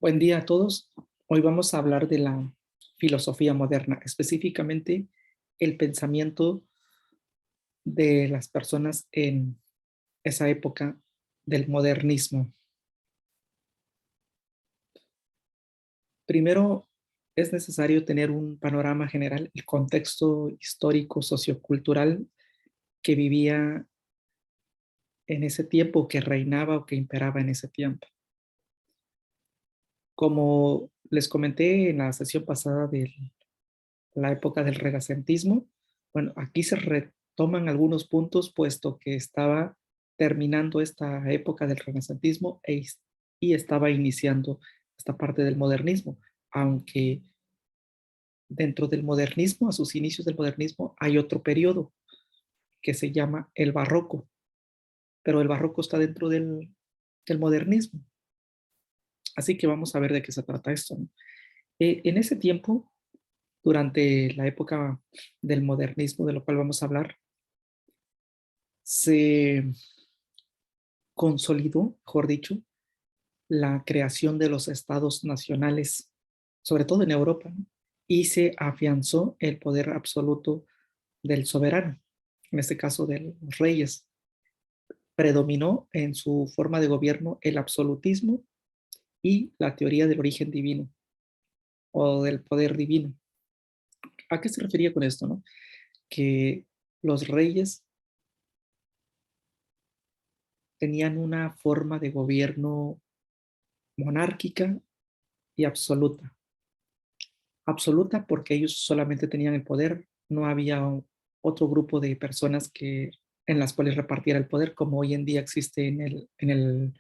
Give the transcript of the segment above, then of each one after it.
Buen día a todos. Hoy vamos a hablar de la filosofía moderna, específicamente el pensamiento de las personas en esa época del modernismo. Primero, es necesario tener un panorama general, el contexto histórico, sociocultural que vivía en ese tiempo, que reinaba o que imperaba en ese tiempo. Como les comenté en la sesión pasada de la época del renacentismo, bueno, aquí se retoman algunos puntos, puesto que estaba terminando esta época del renacentismo y estaba iniciando esta parte del modernismo, aunque dentro del modernismo, a sus inicios del modernismo, hay otro periodo que se llama el barroco, pero el barroco está dentro del modernismo. Así que vamos a ver de qué se trata esto, ¿no? En ese tiempo, durante la época del modernismo, de lo cual vamos a hablar, se consolidó, mejor dicho, la creación de los estados nacionales, sobre todo en Europa, ¿no? Y se afianzó el poder absoluto del soberano, en este caso de los reyes. Predominó en su forma de gobierno el absolutismo y la teoría del origen divino o del poder divino. ¿A qué se refería con esto, no? Que los reyes tenían una forma de gobierno monárquica y absoluta. Absoluta porque ellos solamente tenían el poder, no había otro grupo de personas en las cuales repartiera el poder, como hoy en día existe en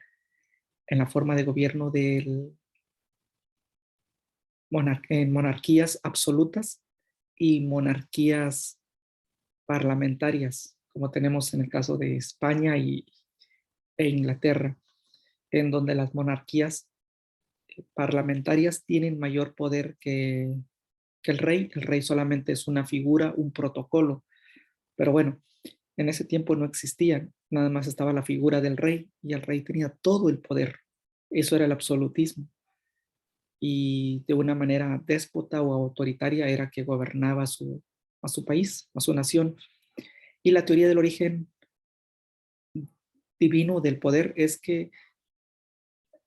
la forma de gobierno en monarquías absolutas y monarquías parlamentarias, como tenemos en el caso de España e Inglaterra, en donde las monarquías parlamentarias tienen mayor poder que el rey. El rey solamente es una figura, un protocolo. Pero bueno, en ese tiempo no existía, nada más estaba la figura del rey y el rey tenía todo el poder. Eso era el absolutismo. Y de una manera déspota o autoritaria era que gobernaba a su país, a su nación. Y la teoría del origen divino del poder es que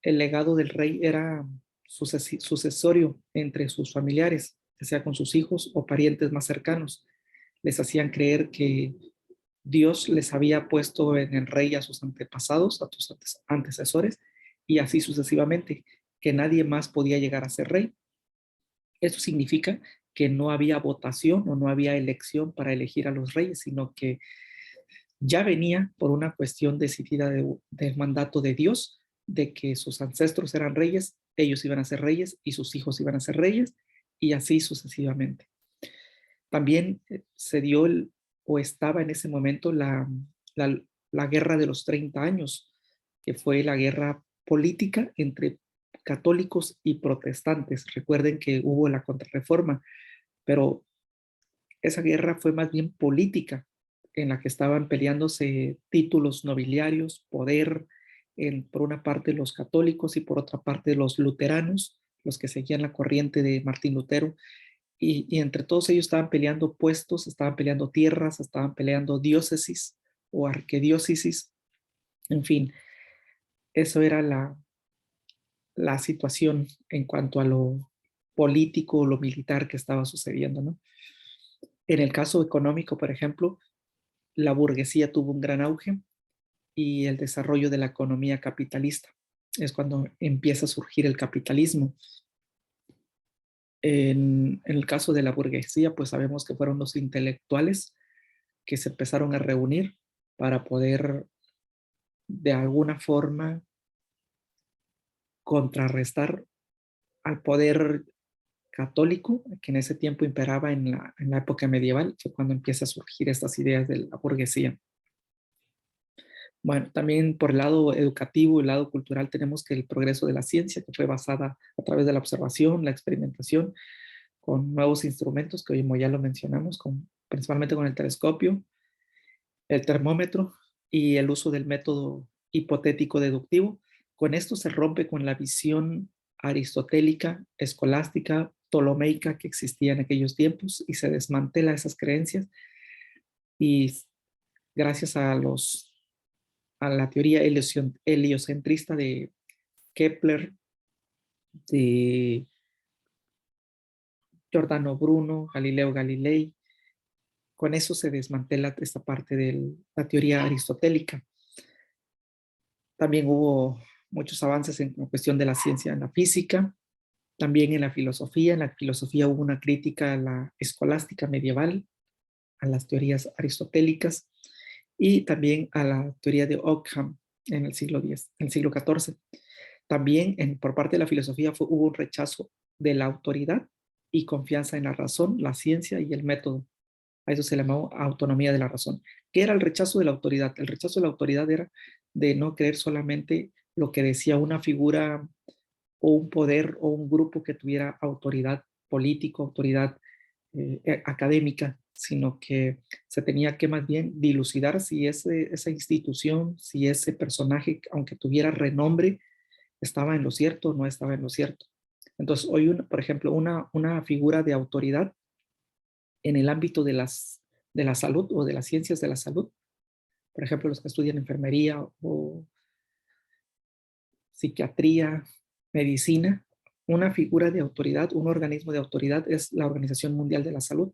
el legado del rey era sucesorio entre sus familiares, ya sea con sus hijos o parientes más cercanos. Les hacían creer que Dios les había puesto en el rey a sus antepasados, a sus antecesores, y así sucesivamente, que nadie más podía llegar a ser rey. Eso significa que no había votación o no había elección para elegir a los reyes, sino que ya venía por una cuestión decidida del mandato de Dios, de que sus ancestros eran reyes, ellos iban a ser reyes y sus hijos iban a ser reyes, y así sucesivamente. También se dio o estaba en ese momento la, la guerra de los 30 años, que fue la guerra política entre católicos y protestantes. Recuerden que hubo la contrarreforma, pero esa guerra fue más bien política, en la que estaban peleándose títulos nobiliarios, poder, por una parte los católicos y por otra parte los luteranos, los que seguían la corriente de Martín Lutero, y entre todos ellos estaban peleando puestos, estaban peleando tierras, estaban peleando diócesis o arquidiócesis, en fin, eso era la situación en cuanto a lo político, lo militar que estaba sucediendo, ¿no? En el caso económico, por ejemplo, la burguesía tuvo un gran auge y el desarrollo de la economía capitalista. Es cuando empieza a surgir el capitalismo. En el caso de la burguesía, pues sabemos que fueron los intelectuales que se empezaron a reunir para poder de alguna forma contrarrestar al poder católico que en ese tiempo imperaba en la época medieval, fue cuando empieza a surgir estas ideas de la burguesía. Bueno, también por el lado educativo y el lado cultural tenemos que el progreso de la ciencia, que fue basada a través de la observación, la experimentación, con nuevos instrumentos, que como ya lo mencionamos, principalmente con el telescopio, el termómetro y el uso del método hipotético deductivo. Con esto se rompe con la visión aristotélica, escolástica, ptolomeica que existía en aquellos tiempos y se desmantela esas creencias y gracias a la teoría heliocentrista de Kepler, de Giordano Bruno, Galileo Galilei, con eso se desmantela esta parte de la teoría aristotélica. También hubo muchos avances en cuestión de la ciencia, en la física, también en la filosofía. En la filosofía hubo una crítica a la escolástica medieval, a las teorías aristotélicas y también a la teoría de Ockham en el siglo X, en el siglo XIV. También por parte de la filosofía hubo un rechazo de la autoridad y confianza en la razón, la ciencia y el método. A eso se llamó autonomía de la razón. ¿Qué era el rechazo de la autoridad? El rechazo de la autoridad era de no creer solamente lo que decía una figura o un poder o un grupo que tuviera autoridad política, autoridad académica, sino que se tenía que más bien dilucidar si esa institución, si ese personaje, aunque tuviera renombre, estaba en lo cierto o no estaba en lo cierto. Entonces, hoy, por ejemplo, una figura de autoridad en el ámbito de la salud o de las ciencias de la salud, por ejemplo, los que estudian enfermería o psiquiatría, medicina, una figura de autoridad, un organismo de autoridad es la Organización Mundial de la Salud.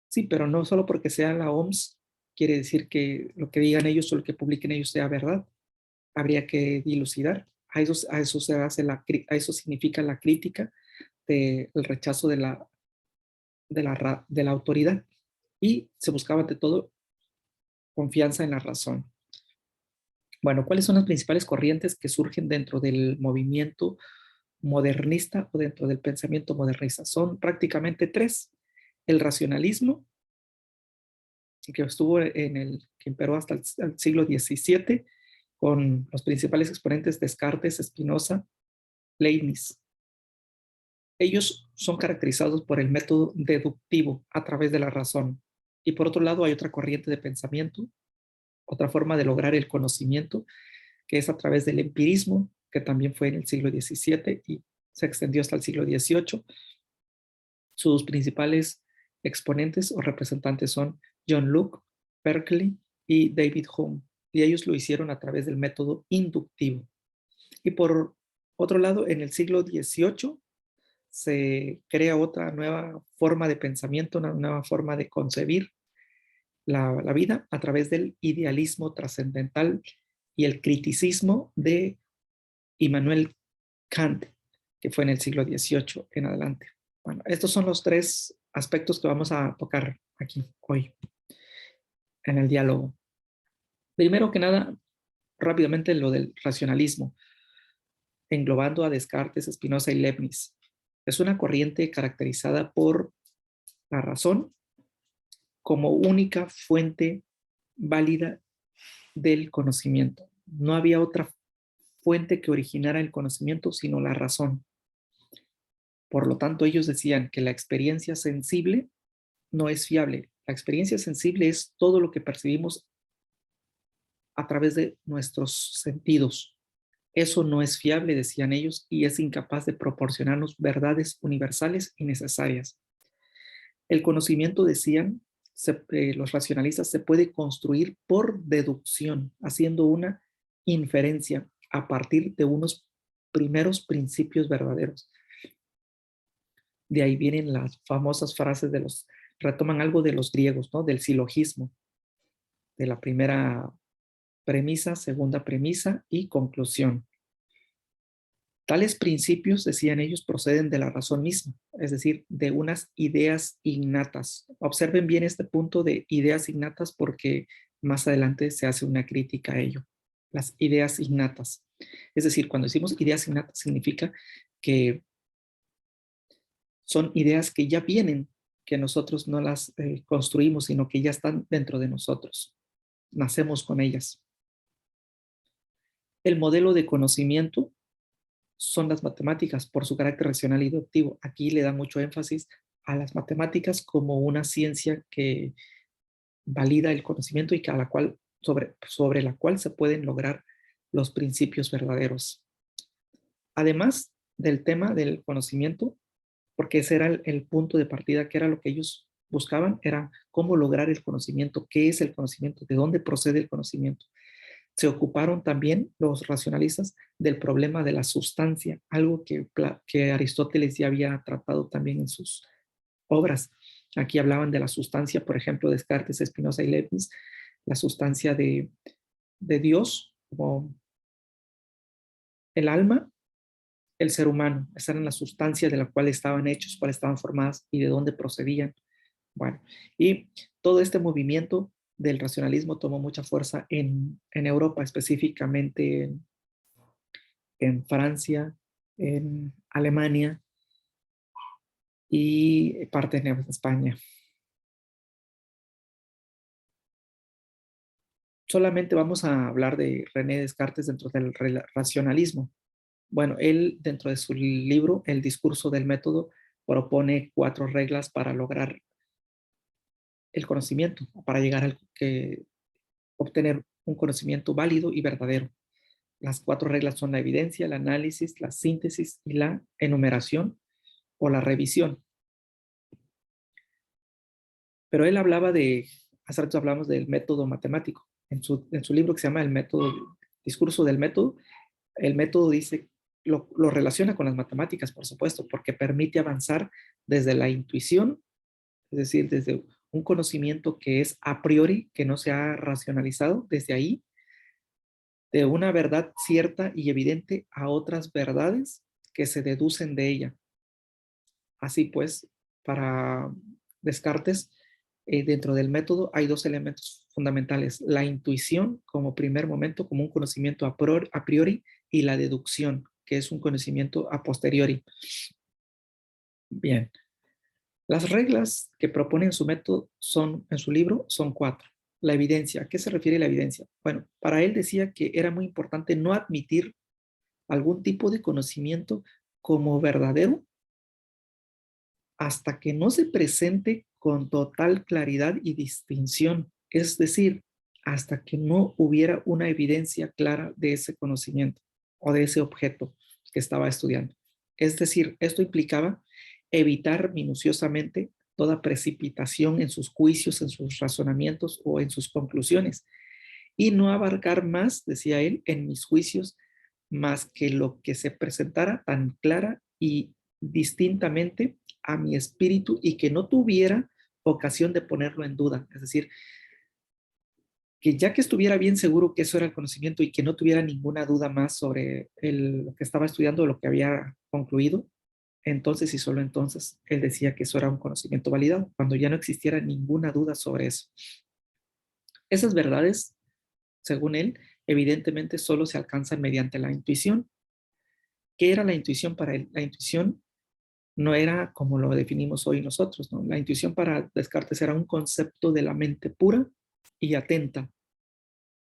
Sí, pero no solo porque sea la OMS quiere decir que lo que digan ellos o lo que publiquen ellos sea verdad. Habría que dilucidar. A eso significa la crítica del rechazo de la autoridad y se buscaba ante todo confianza en la razón. Bueno, ¿cuáles son las principales corrientes que surgen dentro del movimiento modernista o dentro del pensamiento modernista? Son prácticamente tres. El racionalismo, que imperó hasta el siglo XVII, con los principales exponentes Descartes, Spinoza, Leibniz. Ellos son caracterizados por el método deductivo a través de la razón. Y por otro lado hay otra corriente de pensamiento, otra forma de lograr el conocimiento, que es a través del empirismo, que también fue en el siglo XVII y se extendió hasta el siglo XVIII. Sus principales exponentes o representantes son John Locke, Berkeley y David Hume, y ellos lo hicieron a través del método inductivo. Y por otro lado, en el siglo XVIII se crea otra nueva forma de pensamiento, una nueva forma de concebir la vida a través del idealismo trascendental y el criticismo de Immanuel Kant, que fue en el siglo XVIII en adelante. Bueno, estos son los tres aspectos que vamos a tocar aquí hoy en el diálogo. Primero que nada, rápidamente lo del racionalismo, englobando a Descartes, Spinoza y Leibniz. Es una corriente caracterizada por la razón como única fuente válida del conocimiento. No había otra fuente que originara el conocimiento sino la razón. Por lo tanto, ellos decían que la experiencia sensible no es fiable. La experiencia sensible es todo lo que percibimos a través de nuestros sentidos. Eso no es fiable, decían ellos, y es incapaz de proporcionarnos verdades universales y necesarias. El conocimiento, decían los racionalistas, se puede construir por deducción, haciendo una inferencia a partir de unos primeros principios verdaderos. De ahí vienen las famosas frases retoman algo de los griegos, ¿no? Del silogismo, de la primera premisa, segunda premisa y conclusión. Tales principios, decían ellos, proceden de la razón misma, es decir, de unas ideas innatas. Observen bien este punto de ideas innatas porque más adelante se hace una crítica a ello. Las ideas innatas. Es decir, cuando decimos ideas innatas significa que son ideas que ya vienen, que nosotros no las construimos, sino que ya están dentro de nosotros. Nacemos con ellas. El modelo de conocimiento son las matemáticas por su carácter racional y deductivo. Aquí le da mucho énfasis a las matemáticas como una ciencia que valida el conocimiento y que sobre la cual se pueden lograr los principios verdaderos. Además del tema del conocimiento, porque ese era el punto de partida, que era lo que ellos buscaban, era cómo lograr el conocimiento, qué es el conocimiento, de dónde procede el conocimiento. Se ocuparon también los racionalistas del problema de la sustancia, algo que Aristóteles ya había tratado también en sus obras. Aquí hablaban de la sustancia, por ejemplo, Descartes, Spinoza y Leibniz, la sustancia de Dios, como el alma, el ser humano. Esa era la sustancia de la cual estaban hechos, cuál estaban formadas y de dónde procedían. Bueno, y todo este movimiento del racionalismo tomó mucha fuerza en Europa, específicamente en Francia, en Alemania y parte de España. Solamente vamos a hablar de René Descartes dentro del racionalismo. Bueno, él dentro de su libro, El discurso del método, propone 4 reglas para lograr el conocimiento, para llegar a obtener un conocimiento válido y verdadero. Las 4 reglas son la evidencia, el análisis, la síntesis y la enumeración o la revisión. Pero él hablaba hace rato hablamos del método matemático. En su libro que se llama El método, discurso del método, el método dice, lo relaciona con las matemáticas, por supuesto, porque permite avanzar desde la intuición, es decir, desde un conocimiento que es a priori, que no se ha racionalizado, desde ahí, de una verdad cierta y evidente a otras verdades que se deducen de ella. Así pues, para Descartes, dentro del método hay 2 elementos fundamentales: la intuición como primer momento, como un conocimiento a priori, y la deducción, que es un conocimiento a posteriori. Bien, las reglas que propone en su método en su libro son 4. La evidencia. ¿A qué se refiere la evidencia? Bueno, para él decía que era muy importante no admitir algún tipo de conocimiento como verdadero hasta que no se presente con total claridad y distinción, es decir, hasta que no hubiera una evidencia clara de ese conocimiento o de ese objeto que estaba estudiando. Es decir, esto implicaba evitar minuciosamente toda precipitación en sus juicios, en sus razonamientos o en sus conclusiones, y no abarcar más, decía él, en mis juicios, más que lo que se presentara tan clara y distintamente a mi espíritu y que no tuviera ocasión de ponerlo en duda. Es decir, que ya que estuviera bien seguro que eso era el conocimiento y que no tuviera ninguna duda más sobre lo que estaba estudiando o lo que había concluido, entonces y solo entonces él decía que eso era un conocimiento validado, cuando ya no existiera ninguna duda sobre eso. Esas verdades, según él, evidentemente solo se alcanzan mediante la intuición. ¿Qué era la intuición para él? La intuición no era como lo definimos hoy nosotros, ¿no? La intuición para Descartes era un concepto de la mente pura y atenta,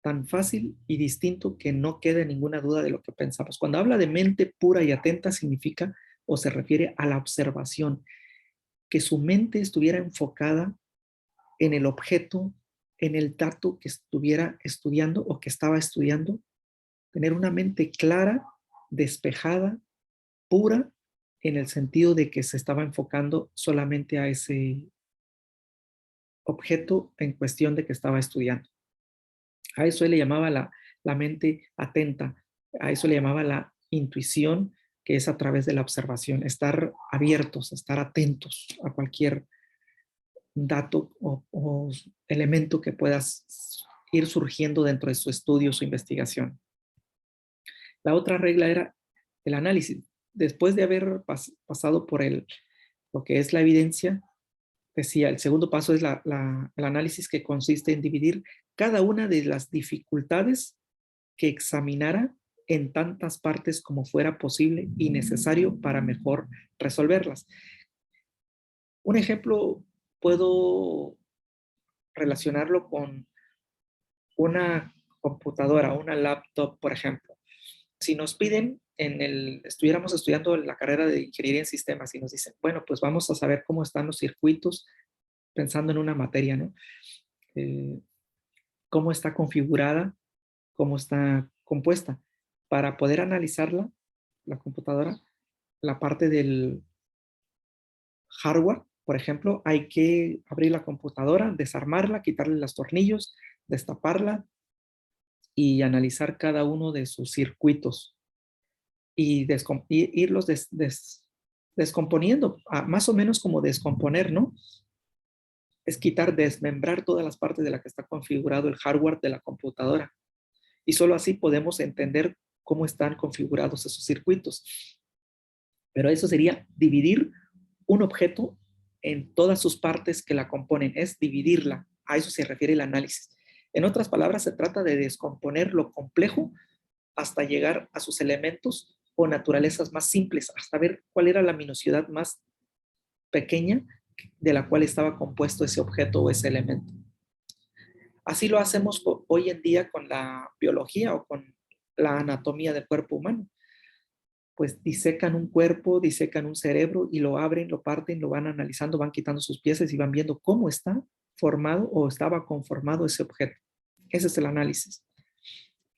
tan fácil y distinto que no quede ninguna duda de lo que pensamos. Cuando habla de mente pura y atenta significa o se refiere a la observación, que su mente estuviera enfocada en el objeto, en el dato que estuviera estudiando o que estaba estudiando, tener una mente clara, despejada, pura, en el sentido de que se estaba enfocando solamente a ese objeto en cuestión de que estaba estudiando. A eso él le llamaba la mente atenta, a eso le llamaba la intuición, que es a través de la observación, estar abiertos, estar atentos a cualquier dato o elemento que puedas ir surgiendo dentro de su estudio, su investigación. La otra regla era el análisis. Después de haber pasado por lo que es la evidencia, decía, el segundo paso es el análisis, que consiste en dividir cada una de las dificultades que examinara en tantas partes como fuera posible y necesario para mejor resolverlas. Un ejemplo, puedo relacionarlo con una computadora, una laptop, por ejemplo. Si nos piden, estuviéramos estudiando la carrera de ingeniería en sistemas y nos dicen, bueno, pues vamos a saber cómo están los circuitos, pensando en una materia, ¿no? Eh, cómo está configurada, cómo está compuesta. Para poder analizarla, la computadora, la parte del hardware, por ejemplo, hay que abrir la computadora, desarmarla, quitarle los tornillos, destaparla y analizar cada uno de sus circuitos y irlos descomponiendo, más o menos como descomponer, ¿no? Es quitar, desmembrar todas las partes de la que está configurado el hardware de la computadora. Y solo así podemos entender cómo están configurados esos circuitos. Pero eso sería dividir un objeto en todas sus partes que la componen, es dividirla. A eso se refiere el análisis. En otras palabras, se trata de descomponer lo complejo hasta llegar a sus elementos o naturalezas más simples, hasta ver cuál era la minuciosidad más pequeña de la cual estaba compuesto ese objeto o ese elemento. Así lo hacemos hoy en día con la biología o con la anatomía del cuerpo humano. Pues disecan un cuerpo, disecan un cerebro y lo abren, lo parten, lo van analizando, van quitando sus piezas y van viendo cómo está formado o estaba conformado ese objeto. Ese es el análisis.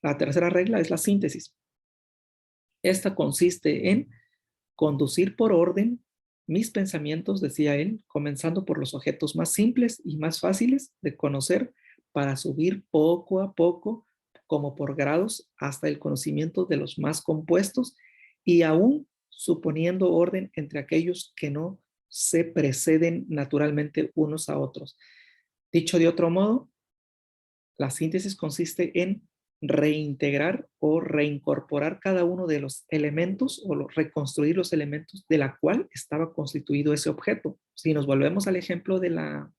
La tercera regla es la síntesis. Esta consiste en conducir por orden mis pensamientos, decía él, comenzando por los objetos más simples y más fáciles de conocer para subir poco a poco, como por grados, hasta el conocimiento de los más compuestos y aún suponiendo orden entre aquellos que no se preceden naturalmente unos a otros. Dicho de otro modo, la síntesis consiste en reintegrar o reincorporar cada uno de los elementos o reconstruir los elementos de la cual estaba constituido ese objeto. Si nos volvemos al ejemplo de la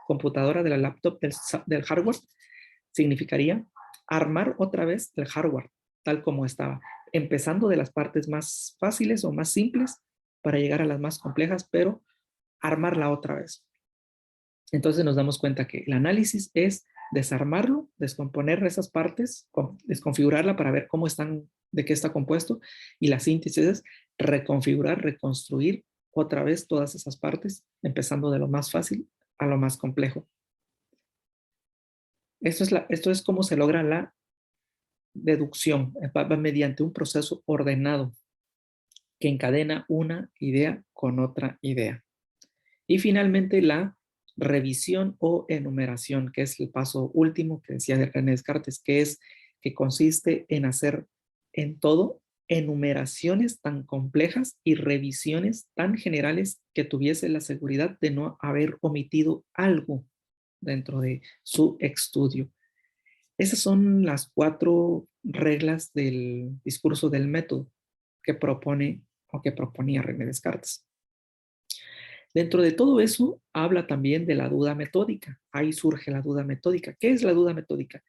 computadora, de la laptop, del hardware, significaría armar otra vez el hardware tal como estaba, empezando de las partes más fáciles o más simples para llegar a las más complejas, pero armarla otra vez. Entonces nos damos cuenta que el análisis es desarmarlo, descomponer esas partes, desconfigurarla para ver cómo están, de qué está compuesto, y la síntesis es reconfigurar, reconstruir otra vez todas esas partes, empezando de lo más fácil a lo más complejo. Esto es cómo se logra la deducción, mediante un proceso ordenado que encadena una idea con otra idea. Y finalmente la revisión o enumeración, que es el paso último que decía de René Descartes, que consiste en hacer en todo enumeraciones tan complejas y revisiones tan generales que tuviese la seguridad de no haber omitido algo dentro de su estudio. Esas son las 4 reglas del discurso del método que propone o que proponía René Descartes. Dentro de todo eso, habla también de la duda metódica. Ahí surge la duda metódica. ¿Qué es la duda metódica?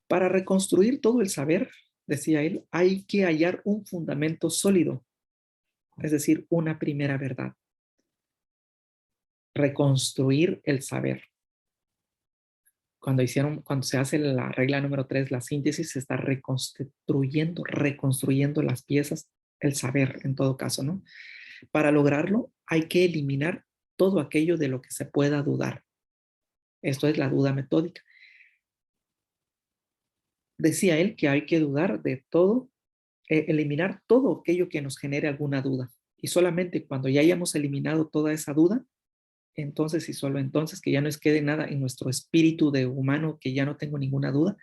Para reconstruir todo el saber, decía él, hay que hallar un fundamento sólido, es decir, una primera verdad. Reconstruir el saber. Cuando se hace la regla número 3, la síntesis, se está reconstruyendo las piezas, el saber en todo caso, ¿no? Para lograrlo, hay que eliminar todo aquello de lo que se pueda dudar. Esto es la duda metódica. Decía él que hay que dudar de todo, eliminar todo aquello que nos genere alguna duda. Y solamente cuando ya hayamos eliminado toda esa duda, entonces y solo entonces que ya no quede nada en nuestro espíritu de humano, que ya no tengo ninguna duda,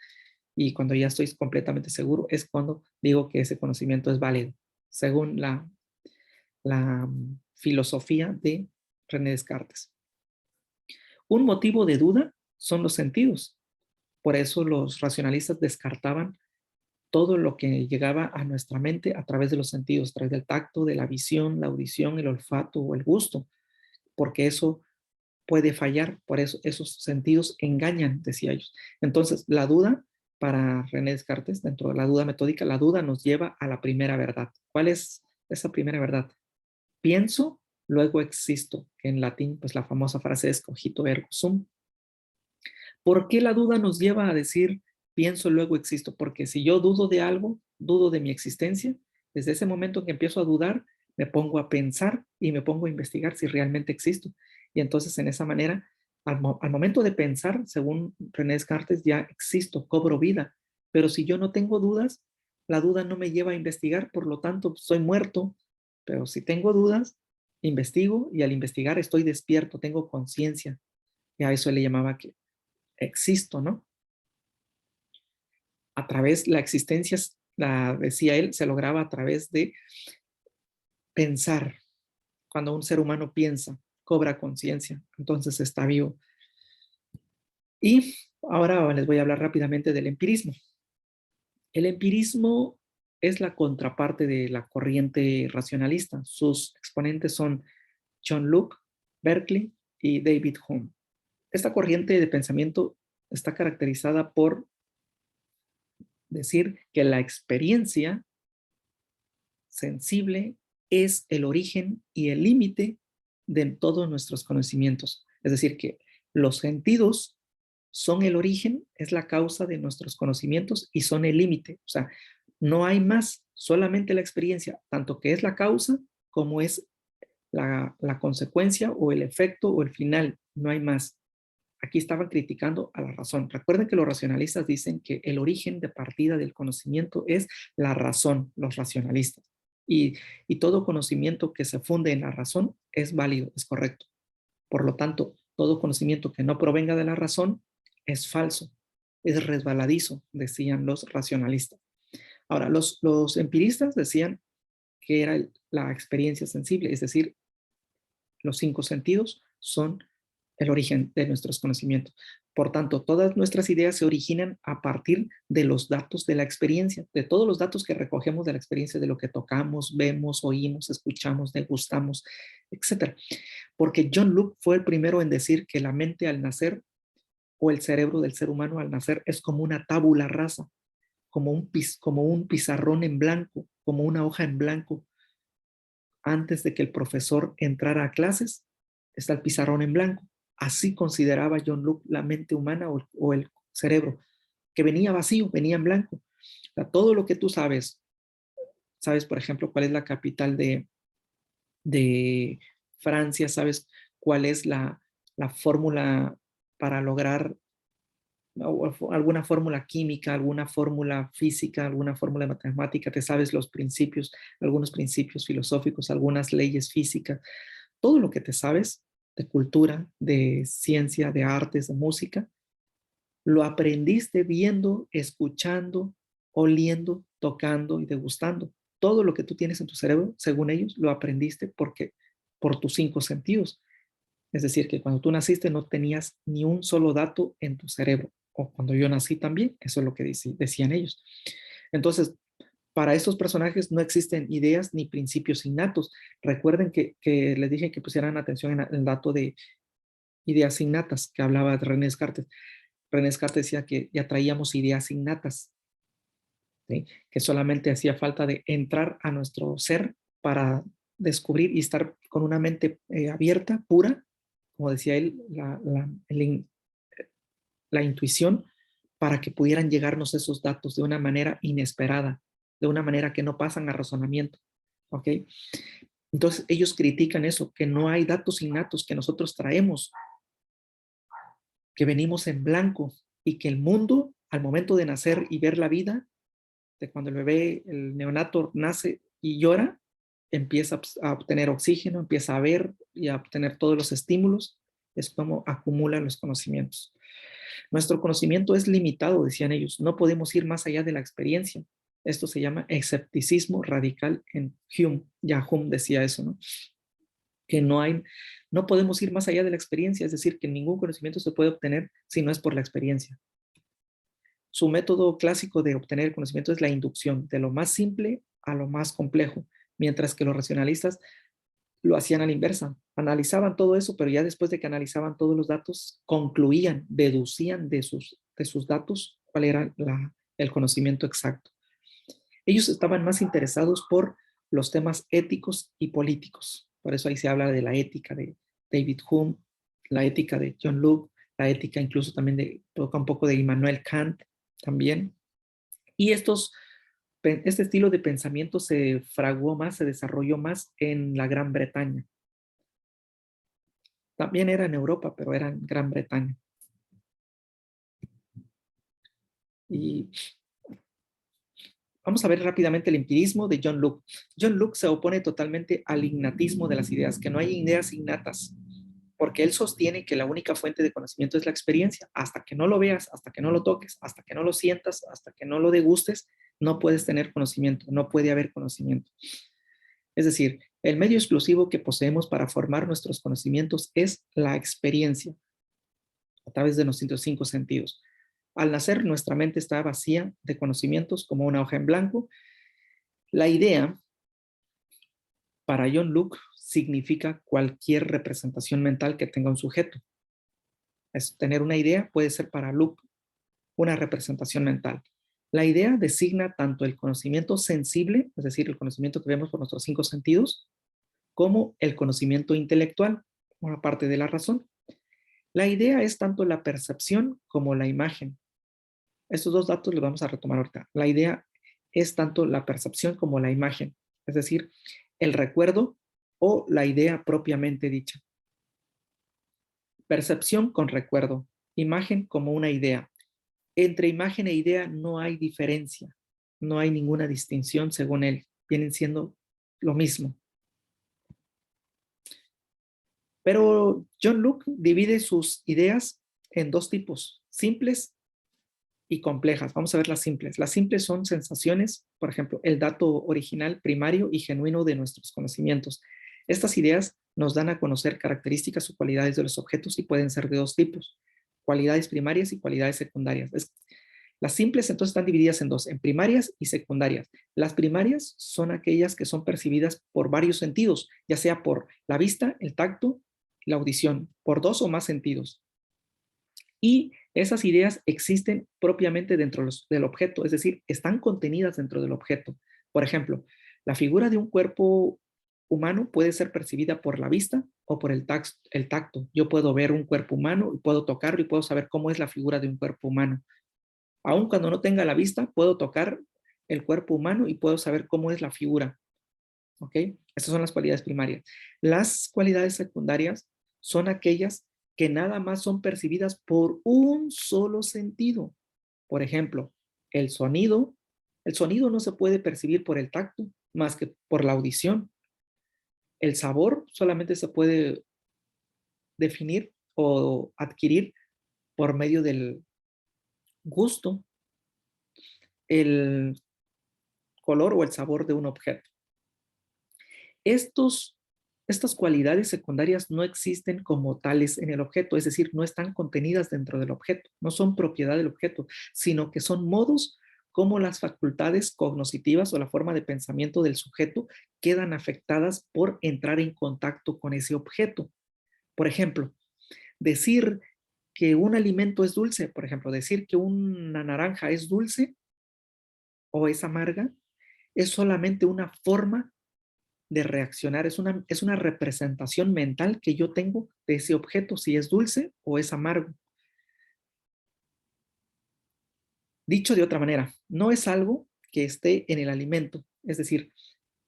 y cuando ya estoy completamente seguro, es cuando digo que ese conocimiento es válido, según la filosofía de René Descartes. Un motivo de duda son los sentidos. Por eso los racionalistas descartaban todo lo que llegaba a nuestra mente a través de los sentidos, a través del tacto, de la visión, la audición, el olfato o el gusto, porque eso puede fallar, por eso esos sentidos engañan, decía ellos. Entonces, la duda, para René Descartes, dentro de la duda metódica, la duda nos lleva a la primera verdad. ¿Cuál es esa primera verdad? Pienso, luego existo. En latín, pues la famosa frase es cogito ergo sum. ¿Por qué la duda nos lleva a decir pienso, luego existo? Porque si yo dudo de algo, dudo de mi existencia, desde ese momento en que empiezo a dudar, me pongo a pensar y me pongo a investigar si realmente existo. Y entonces en esa manera, al momento de pensar, según René Descartes, ya existo, cobro vida. Pero si yo no tengo dudas, la duda no me lleva a investigar, por lo tanto, soy muerto, pero si tengo dudas, investigo y al investigar estoy despierto, tengo conciencia. Y a eso le llamaba que existo, ¿no? A través, la existencia, decía él, se lograba a través de pensar. Cuando un ser humano piensa, cobra conciencia, entonces está vivo. Y ahora les voy a hablar rápidamente del empirismo. El empirismo es la contraparte de la corriente racionalista. Sus exponentes son John Locke, Berkeley y David Hume. Esta corriente de pensamiento está caracterizada por decir que la experiencia sensible es el origen y el límite de todos nuestros conocimientos. Es decir, que los sentidos son el origen, es la causa de nuestros conocimientos y son el límite. O sea, no hay más, solamente la experiencia, tanto que es la causa como es la consecuencia o el efecto o el final, no hay más. Aquí estaban criticando a la razón. Recuerden que los racionalistas dicen que el origen de partida del conocimiento es la razón, los racionalistas. Y todo conocimiento que se funde en la razón es válido, es correcto. Por lo tanto, todo conocimiento que no provenga de la razón es falso, es resbaladizo, decían los racionalistas. Ahora, los empiristas decían que era la experiencia sensible, es decir, los 5 sentidos son el origen de nuestros conocimientos. Por tanto, todas nuestras ideas se originan a partir de los datos de la experiencia, de todos los datos que recogemos de la experiencia, de lo que tocamos, vemos, oímos, escuchamos, degustamos, etc. Porque John Locke fue el primero en decir que la mente al nacer o el cerebro del ser humano al nacer es como una tabula rasa, como un pizarrón en blanco, como una hoja en blanco. Antes de que el profesor entrara a clases, está el pizarrón en blanco. Así consideraba John Locke la mente humana o el cerebro, que venía vacío, venía en blanco. O sea, todo lo que tú sabes, por ejemplo, cuál es la capital de Francia, sabes cuál es la fórmula para lograr alguna fórmula química, alguna fórmula física, alguna fórmula matemática, te sabes los principios, algunos principios filosóficos, algunas leyes físicas, todo lo que te sabes de cultura, de ciencia, de artes, de música, lo aprendiste viendo, escuchando, oliendo, tocando y degustando. Todo lo que tú tienes en tu cerebro, según ellos, lo aprendiste por tus 5 sentidos. Es decir, que cuando tú naciste no tenías ni un solo dato en tu cerebro. O cuando yo nací también, eso es lo que decían ellos. Entonces, para estos personajes no existen ideas ni principios innatos. Recuerden que les dije que pusieran atención en el dato de ideas innatas que hablaba de René Descartes. René Descartes decía que ya traíamos ideas innatas, ¿sí? Que solamente hacía falta de entrar a nuestro ser para descubrir y estar con una mente abierta, pura, como decía él, la intuición, para que pudieran llegarnos esos datos de una manera inesperada, de una manera que no pasan a razonamiento. ¿Ok? Entonces ellos critican eso, que no hay datos innatos que nosotros traemos, que venimos en blanco y que el mundo, al momento de nacer y ver la vida, de cuando el bebé, el neonato nace y llora, empieza a obtener oxígeno, empieza a ver y a obtener todos los estímulos, es como acumulan los conocimientos. Nuestro conocimiento es limitado, decían ellos, no podemos ir más allá de la experiencia. Esto se llama escepticismo radical en Hume. Ya Hume decía eso, ¿no? Que no podemos ir más allá de la experiencia, es decir, que ningún conocimiento se puede obtener si no es por la experiencia. Su método clásico de obtener conocimiento es la inducción, de lo más simple a lo más complejo, mientras que los racionalistas lo hacían a la inversa. Analizaban todo eso, pero ya después de que analizaban todos los datos, concluían, deducían de sus datos cuál era el conocimiento exacto. Ellos estaban más interesados por los temas éticos y políticos. Por eso ahí se habla de la ética de David Hume, la ética de John Locke, la ética incluso también toca un poco de Immanuel Kant también. Y este estilo de pensamiento se fraguó más, se desarrolló más en la Gran Bretaña. También era en Europa, pero era en Gran Bretaña. Y Vamos a ver rápidamente el empirismo de John Locke. John Locke se opone totalmente al innatismo de las ideas, que no hay ideas innatas, porque él sostiene que la única fuente de conocimiento es la experiencia. Hasta que no lo veas, hasta que no lo toques, hasta que no lo sientas, hasta que no lo degustes, no puedes tener conocimiento, no puede haber conocimiento. Es decir, el medio exclusivo que poseemos para formar nuestros conocimientos es la experiencia, a través de nuestros 5 sentidos. Al nacer, nuestra mente está vacía de conocimientos como una hoja en blanco. La idea, para John Locke, significa cualquier representación mental que tenga un sujeto. Es tener una idea puede ser para Locke una representación mental. La idea designa tanto el conocimiento sensible, es decir, el conocimiento que vemos por nuestros 5 sentidos, como el conocimiento intelectual, una parte de la razón. La idea es tanto la percepción como la imagen. Estos dos datos los vamos a retomar ahorita. La idea es tanto la percepción como la imagen, es decir, el recuerdo o la idea propiamente dicha. Percepción con recuerdo, imagen como una idea. Entre imagen e idea no hay diferencia, no hay ninguna distinción según él, vienen siendo lo mismo. Pero John Locke divide sus ideas en 2 tipos, simples y complejas. Vamos a ver las simples. Las simples son sensaciones, por ejemplo, el dato original, primario y genuino de nuestros conocimientos. Estas ideas nos dan a conocer características o cualidades de los objetos y pueden ser de 2 tipos, cualidades primarias y cualidades secundarias. Las simples entonces están divididas en 2, en primarias y secundarias. Las primarias son aquellas que son percibidas por varios sentidos, ya sea por la vista, el tacto, la audición, por 2 o más sentidos. Y esas ideas existen propiamente dentro del objeto, es decir, están contenidas dentro del objeto. Por ejemplo, la figura de un cuerpo humano puede ser percibida por la vista o por el tacto. Yo puedo ver un cuerpo humano y puedo tocarlo y puedo saber cómo es la figura de un cuerpo humano. Aun cuando no tenga la vista, puedo tocar el cuerpo humano y puedo saber cómo es la figura. ¿Ok? Estas son las cualidades primarias. Las cualidades secundarias son aquellas que nada más son percibidas por un solo sentido. Por ejemplo, el sonido. El sonido no se puede percibir por el tacto más que por la audición. El sabor solamente se puede definir o adquirir por medio del gusto, el color o el sabor de un objeto. Estas cualidades secundarias no existen como tales en el objeto, es decir, no están contenidas dentro del objeto, no son propiedad del objeto, sino que son modos como las facultades cognitivas o la forma de pensamiento del sujeto quedan afectadas por entrar en contacto con ese objeto. Por ejemplo, decir que un alimento es dulce, por ejemplo, decir que una naranja es dulce o es amarga, es solamente una forma de reaccionar, es una representación mental que yo tengo de ese objeto, si es dulce o es amargo. Dicho de otra manera, no es algo que esté en el alimento, es decir,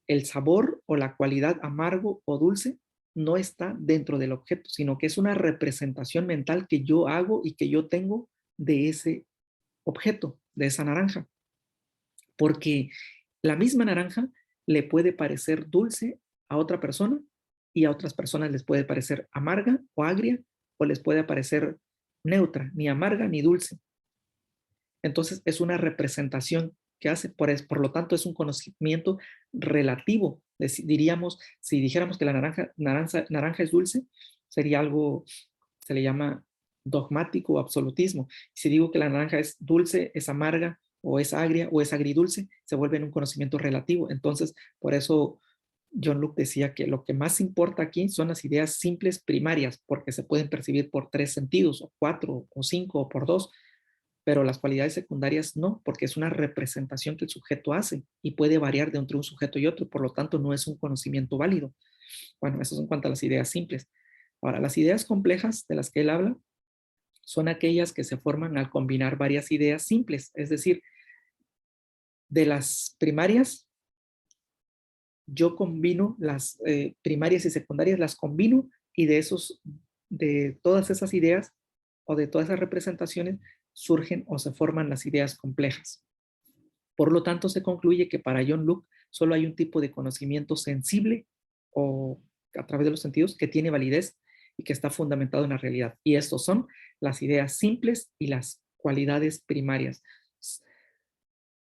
el sabor o la cualidad amargo o dulce no está dentro del objeto, sino que es una representación mental que yo hago y que yo tengo de ese objeto, de esa naranja. Porque la misma naranja le puede parecer dulce a otra persona y a otras personas les puede parecer amarga o agria o les puede parecer neutra, ni amarga ni dulce. Entonces es una representación que hace, por lo tanto es un conocimiento relativo. Diríamos, si dijéramos que la naranja es dulce, sería algo, se le llama dogmático o absolutismo. Si digo que la naranja es dulce, es amarga, o es agria, o es agridulce, se vuelve en un conocimiento relativo. Entonces, por eso John Locke decía que lo que más importa aquí son las ideas simples primarias, porque se pueden percibir por 3 sentidos, o 4, o 5, o por 2, pero las cualidades secundarias no, porque es una representación que el sujeto hace y puede variar de entre un sujeto y otro, por lo tanto no es un conocimiento válido. Bueno, eso es en cuanto a las ideas simples. Ahora, las ideas complejas de las que él habla son aquellas que se forman al combinar varias ideas simples, es decir, de las primarias, yo combino las primarias y secundarias, las combino y de todas esas ideas o de todas esas representaciones surgen o se forman las ideas complejas. Por lo tanto, se concluye que para John Locke solo hay un tipo de conocimiento sensible o a través de los sentidos que tiene validez y que está fundamentado en la realidad. Y estos son las ideas simples y las cualidades primarias.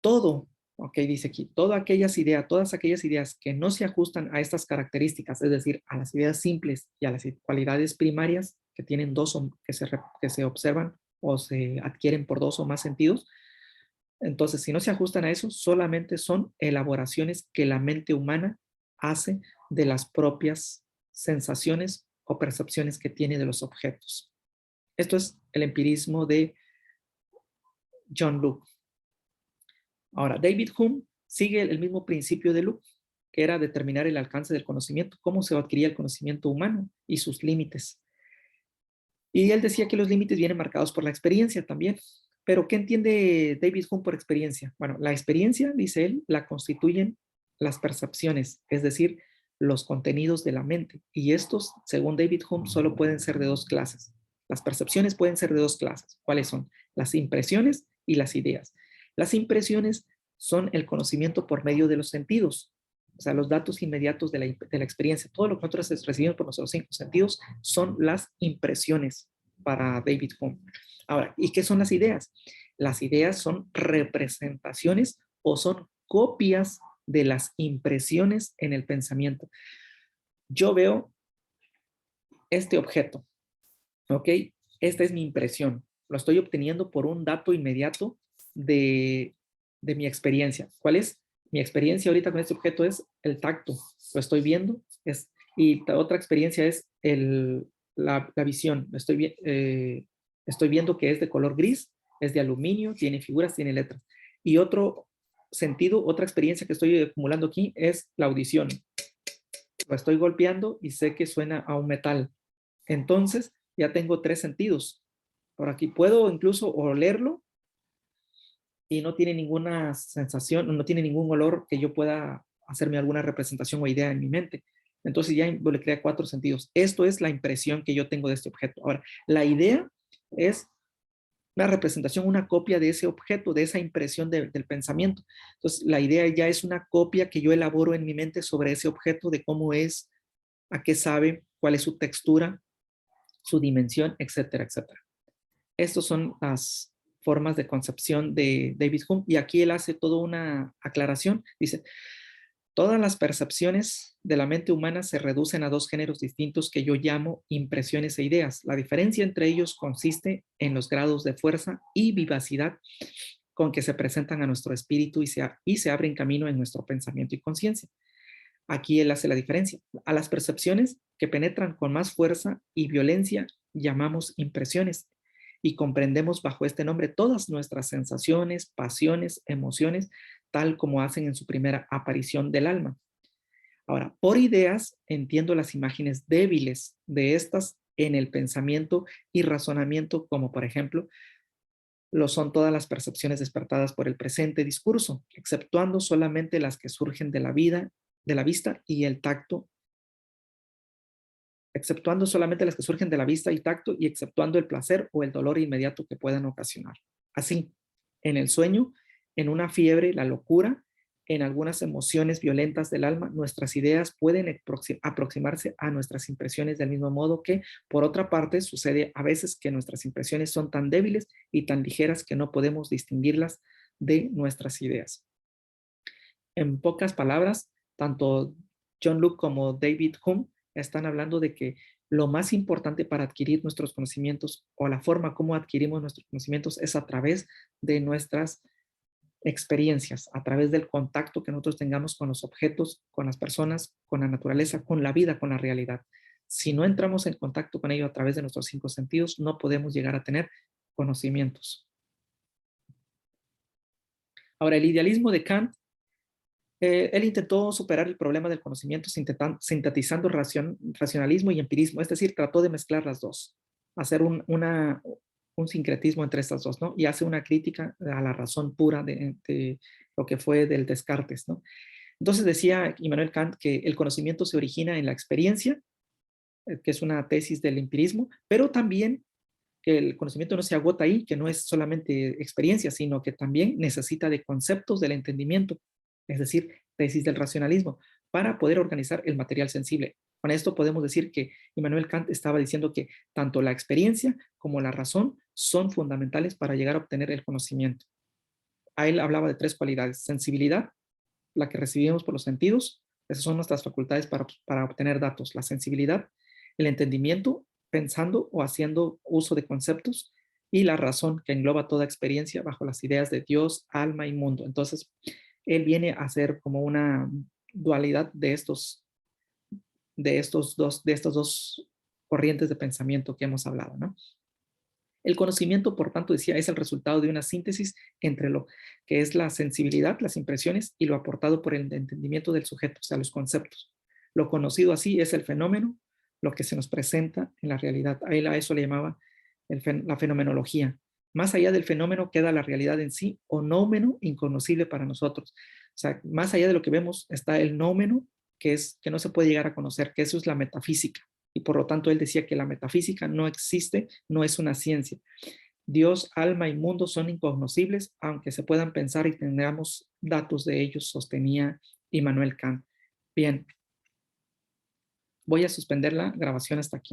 Todo, ok, dice aquí, todas aquellas ideas que no se ajustan a estas características, es decir, a las ideas simples y a las cualidades primarias que tienen dos o que se observan o se adquieren por dos o más sentidos. Entonces, si no se ajustan a eso, solamente son elaboraciones que la mente humana hace de las propias sensaciones o percepciones que tiene de los objetos. Esto es el empirismo de John Locke. Ahora, David Hume sigue el mismo principio de Locke, que era determinar el alcance del conocimiento, cómo se adquiría el conocimiento humano y sus límites. Y él decía que los límites vienen marcados por la experiencia también. Pero, ¿qué entiende David Hume por experiencia? Bueno, la experiencia, dice él, la constituyen las percepciones, es decir, los contenidos de la mente. Y estos, según David Hume, solo pueden ser de dos clases. Las percepciones pueden ser de dos clases. ¿Cuáles son? Las impresiones y las ideas. Las impresiones son el conocimiento por medio de los sentidos, o sea, los datos inmediatos de la experiencia. Todo lo que nosotros recibimos por nuestros cinco sentidos son las impresiones para David Hume. Ahora, ¿y qué son las ideas? Las ideas son representaciones o son copias de las impresiones en el pensamiento. Yo veo este objeto, ¿ok? Esta es mi impresión. Lo estoy obteniendo por un dato inmediato de mi experiencia. ¿Cuál es? Mi experiencia ahorita con este objeto es el tacto. Lo estoy viendo. Y otra experiencia es la visión. Estoy viendo que es de color gris, es de aluminio, tiene figuras, tiene letras. Y otro sentido, otra experiencia que estoy acumulando aquí es la audición. Lo estoy golpeando y sé que suena a un metal. Entonces, ya tengo tres sentidos. Por aquí puedo incluso olerlo y no tiene ninguna sensación, no tiene ningún olor que yo pueda hacerme alguna representación o idea en mi mente. Entonces ya le crea cuatro sentidos. Esto es la impresión que yo tengo de este objeto. Ahora, la idea es una representación, una copia de ese objeto, de esa impresión del pensamiento. Entonces, la idea ya es una copia que yo elaboro en mi mente sobre ese objeto, de cómo es, a qué sabe, cuál es su textura, su dimensión, etcétera, etcétera. Estas son las formas de concepción de David Hume, y aquí él hace toda una aclaración. Dice, todas las percepciones de la mente humana se reducen a dos géneros distintos que yo llamo impresiones e ideas. La diferencia entre ellos consiste en los grados de fuerza y vivacidad con que se presentan a nuestro espíritu y se abren camino en nuestro pensamiento y conciencia. Aquí él hace la diferencia. A las percepciones que penetran con más fuerza y violencia llamamos impresiones, y comprendemos bajo este nombre todas nuestras sensaciones, pasiones, emociones, tal como hacen en su primera aparición del alma. Ahora, por ideas entiendo las imágenes débiles de estas en el pensamiento y razonamiento, como por ejemplo lo son todas las percepciones despertadas por el presente discurso, exceptuando solamente las que surgen de la vista y el tacto, exceptuando solamente las que surgen de la vista y tacto, y exceptuando el placer o el dolor inmediato que puedan ocasionar. Así, en el sueño, en una fiebre, la locura, en algunas emociones violentas del alma, nuestras ideas pueden aproximarse a nuestras impresiones del mismo modo que, por otra parte, sucede a veces que nuestras impresiones son tan débiles y tan ligeras que no podemos distinguirlas de nuestras ideas. En pocas palabras, tanto John Locke como David Hume están hablando de que lo más importante para adquirir nuestros conocimientos, o la forma como adquirimos nuestros conocimientos, es a través de nuestras experiencias, a través del contacto que nosotros tengamos con los objetos, con las personas, con la naturaleza, con la vida, con la realidad. Si no entramos en contacto con ello a través de nuestros cinco sentidos, no podemos llegar a tener conocimientos. Ahora, el idealismo de Kant, él intentó superar el problema del conocimiento sintetizando racionalismo y empirismo, es decir, trató de mezclar las dos, hacer un sincretismo entre estas dos, ¿no? Y hace una crítica a la razón pura de lo que fue del Descartes, ¿no? Entonces decía Immanuel Kant que el conocimiento se origina en la experiencia, que es una tesis del empirismo, pero también que el conocimiento no se agota ahí, que no es solamente experiencia, sino que también necesita de conceptos del entendimiento, es decir, tesis del racionalismo, para poder organizar el material sensible. Con esto podemos decir que Immanuel Kant estaba diciendo que tanto la experiencia como la razón son fundamentales para llegar a obtener el conocimiento. A él hablaba de tres cualidades: sensibilidad, la que recibimos por los sentidos, esas son nuestras facultades para obtener datos, la sensibilidad, el entendimiento, pensando o haciendo uso de conceptos, y la razón, que engloba toda experiencia bajo las ideas de Dios, alma y mundo. Entonces, él viene a hacer como una dualidad de estos dos corrientes de pensamiento que hemos hablado, ¿no? El conocimiento, por tanto, decía, es el resultado de una síntesis entre lo que es la sensibilidad, las impresiones, y lo aportado por el entendimiento del sujeto, o sea, los conceptos. Lo conocido así es el fenómeno, lo que se nos presenta en la realidad. A él a eso le llamaba la fenomenología. Más allá del fenómeno queda la realidad en sí, o nómeno inconocible para nosotros. O sea, más allá de lo que vemos está el nómeno, que no se puede llegar a conocer, que eso es la metafísica. Y por lo tanto él decía que la metafísica no existe, no es una ciencia. Dios, alma y mundo son incognoscibles, aunque se puedan pensar y tengamos datos de ellos, sostenía Immanuel Kant. Bien, voy a suspender la grabación hasta aquí.